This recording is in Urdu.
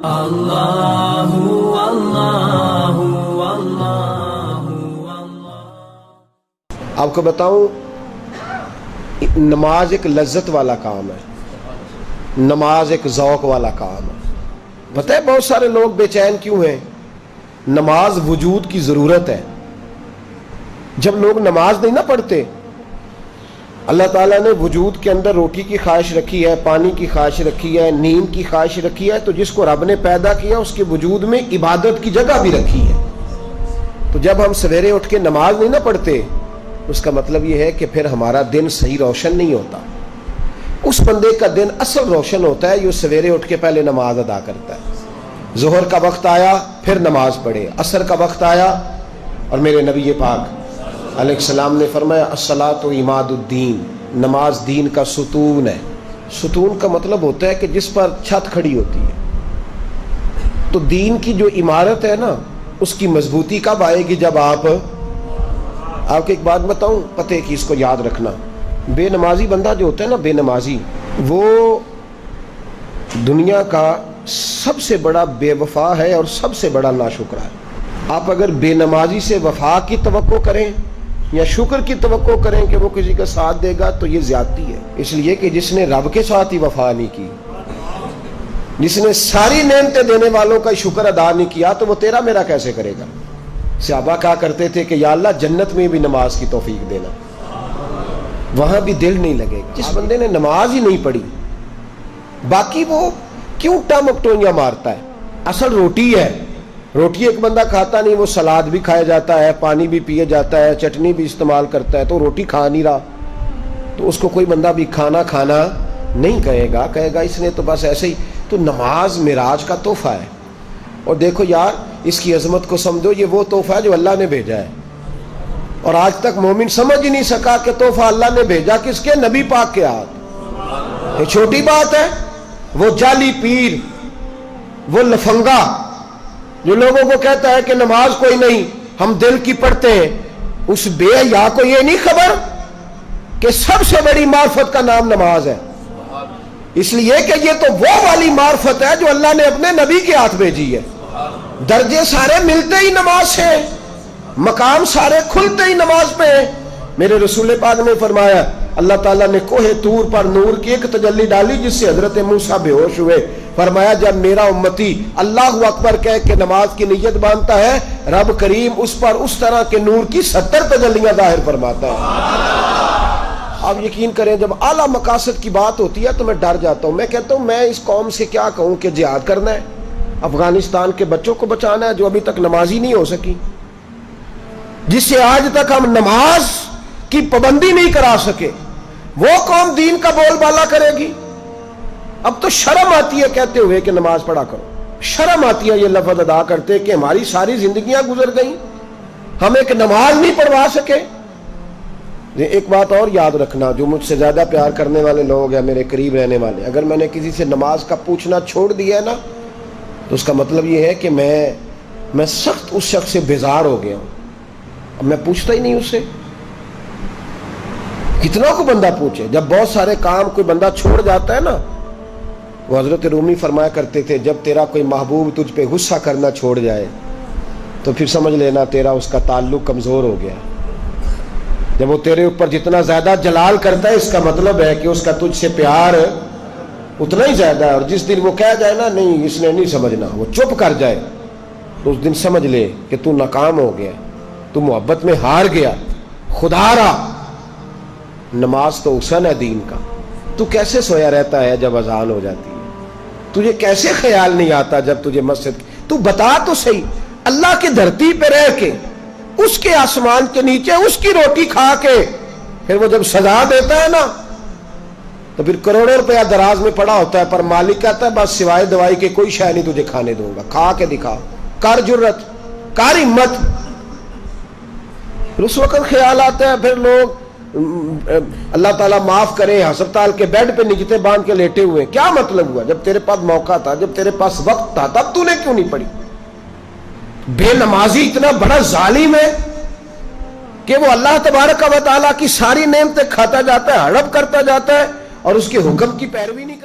اللہ اللہ اللہ۔ آپ کو بتاؤں، نماز ایک لذت والا کام ہے، نماز ایک ذوق والا کام ہے۔ پتہ ہے بہت سارے لوگ بے چین کیوں ہیں؟ نماز وجود کی ضرورت ہے۔ جب لوگ نماز نہیں نہ پڑھتے، اللہ تعالیٰ نے وجود کے اندر روٹی کی خواہش رکھی ہے، پانی کی خواہش رکھی ہے، نیند کی خواہش رکھی ہے، تو جس کو رب نے پیدا کیا اس کے وجود میں عبادت کی جگہ بھی رکھی ہے۔ تو جب ہم سویرے اٹھ کے نماز نہیں نہ پڑھتے، اس کا مطلب یہ ہے کہ پھر ہمارا دن صحیح روشن نہیں ہوتا۔ اس بندے کا دن اصل روشن ہوتا ہے جو سویرے اٹھ کے پہلے نماز ادا کرتا ہے۔ ظہر کا وقت آیا پھر نماز پڑھے، عصر کا وقت آیا، اور میرے نبی پاک علیہ السلام نے فرمایا الصلاۃ عماد الدین، نماز دین کا ستون ہے۔ ستون کا مطلب ہوتا ہے کہ جس پر چھت کھڑی ہوتی ہے۔ تو دین کی جو عمارت ہے نا، اس کی مضبوطی کب آئے گی؟ جب آپ کو ایک بات بتاؤں، پتے کی اس کو یاد رکھنا، بے نمازی بندہ جو ہوتا ہے نا، بے نمازی، وہ دنیا کا سب سے بڑا بے وفا ہے اور سب سے بڑا ناشکرا ہے۔ آپ اگر بے نمازی سے وفا کی توقع کریں یا شکر کی توقع کریں کہ وہ کسی کا ساتھ دے گا، تو یہ زیادتی ہے۔ اس لیے کہ جس نے رب کے ساتھ ہی وفا نہیں کی، جس نے ساری نعمتیں دینے والوں کا شکر ادا نہیں کیا، تو وہ تیرا میرا کیسے کرے گا؟ صحابہ کہا کرتے تھے کہ یا اللہ جنت میں بھی نماز کی توفیق دینا، وہاں بھی دل نہیں لگے گا۔ جس بندے نے نماز ہی نہیں پڑھی، باقی وہ کیوں ٹمکٹوئیاں مارتا ہے؟ اصل روٹی ہے، روٹی ایک بندہ کھاتا نہیں، وہ سلاد بھی کھایا جاتا ہے، پانی بھی پیے جاتا ہے، چٹنی بھی استعمال کرتا ہے، تو روٹی کھا نہیں رہا، تو اس کو کوئی بندہ بھی کھانا نہیں کہے گا، کہے گا اس نے تو بس ایسے ہی۔ تو نماز معراج کا تحفہ ہے، اور دیکھو یار اس کی عظمت کو سمجھو، یہ وہ تحفہ ہے جو اللہ نے بھیجا ہے، اور آج تک مومن سمجھ ہی نہیں سکا کہ تحفہ اللہ نے بھیجا کس کے؟ نبی پاک کے ہاتھ۔ یہ چھوٹی بات ہے؟ وہ جعلی پیر، وہ لفنگا جو لوگوں کو کہتا ہے کہ نماز کوئی نہیں، ہم دل کی پڑھتے ہیں، اس بے حیا کو یہ نہیں خبر کہ سب سے بڑی معرفت کا نام نماز ہے، اس لیے کہ یہ تو وہ والی معرفت ہے جو اللہ نے اپنے نبی کے ہاتھ بھیجی ہے۔ درجے سارے ملتے ہی نماز سے، مقام سارے کھلتے ہی نماز پہ۔ میرے رسول پاک نے فرمایا اللہ تعالیٰ نے کوہ طور پر نور کی ایک تجلی ڈالی جس سے حضرت موسیٰ بے ہوش ہوئے۔ فرمایا جب میرا امتی اللہ اکبر کہہ کے نماز کی نیت باندھتا ہے، رب کریم اس پر اس طرح کے نور کی 70 تجلیاں ظاہر فرماتا ہے۔ آپ یقین کریں جب اعلیٰ مقاصد کی بات ہوتی ہے تو میں ڈر جاتا ہوں۔ میں کہتا ہوں میں اس قوم سے کیا کہوں کہ جہاد کرنا ہے، افغانستان کے بچوں کو بچانا ہے جو ابھی تک نمازی نہیں ہو سکی، جس سے آج تک ہم نماز کی پابندی نہیں کرا سکے، وہ قوم دین کا بول بالا کرے گی؟ اب تو شرم آتی ہے کہتے ہوئے کہ نماز پڑھا کرو، شرم آتی ہے یہ لفظ ادا کرتے کہ ہماری ساری زندگیاں گزر گئیں، ہم ایک نماز نہیں پڑھوا سکے۔ ایک بات اور یاد رکھنا، جو مجھ سے زیادہ پیار کرنے والے لوگ ہیں، میرے قریب رہنے والے، اگر میں نے کسی سے نماز کا پوچھنا چھوڑ دیا ہے نا، تو اس کا مطلب یہ ہے کہ میں سخت اس شخص سے بیزار ہو گیا ہوں، اب میں پوچھتا ہی نہیں اس سے۔ کتنا کو بندہ پوچھے؟ جب بہت سارے کام کوئی بندہ چھوڑ جاتا ہے نا، وہ حضرت رومی فرمایا کرتے تھے جب تیرا کوئی محبوب تجھ پہ غصہ کرنا چھوڑ جائے تو پھر سمجھ لینا تیرا اس کا تعلق کمزور ہو گیا۔ جب وہ تیرے اوپر جتنا زیادہ جلال کرتا ہے، اس کا مطلب ہے کہ اس کا تجھ سے پیار اتنا ہی زیادہ ہے، اور جس دن وہ کہہ جائے نا نہیں اس نے نہیں سمجھنا، وہ چپ کر جائے، تو اس دن سمجھ لے کہ تو ناکام ہو گیا، تو محبت میں ہار گیا، خدا را۔ نماز تو حسن ہے دین کا۔ تو کیسے سویا رہتا ہے جب اذان ہو جاتی ہے؟ تجھے کیسے خیال نہیں آتا جب تجھے مسجد؟ تو بتا تو صحیح، اللہ کی دھرتی پہ رہ کے، اس کے آسمان کے نیچے اس کی روٹی کھا کے، پھر وہ جب سزا دیتا ہے نا، تو پھر کروڑوں روپیہ دراز میں پڑا ہوتا ہے، پر مالک کہتا ہے بس سوائے دوائی کے کوئی شے نہیں تجھے کھانے دوں گا، کھا کے دکھا، کر جرت، کر ہمت۔ پھر اس وقت خیال آتا ہے، پھر لوگ اللہ تعالیٰ معاف کرے ہسپتال کے بیڈ پہ نجتے باندھ کے لیٹے ہوئے، کیا مطلب ہوا؟ جب تیرے پاس موقع تھا، جب تیرے پاس وقت تھا، تب تو نے کیوں نہیں پڑھی؟ بے نمازی اتنا بڑا ظالم ہے کہ وہ اللہ تبارک و تعالیٰ کی ساری نعمتیں کھاتا جاتا ہے، ہڑپ کرتا جاتا ہے، اور اس کے حکم کی پیروی نہیں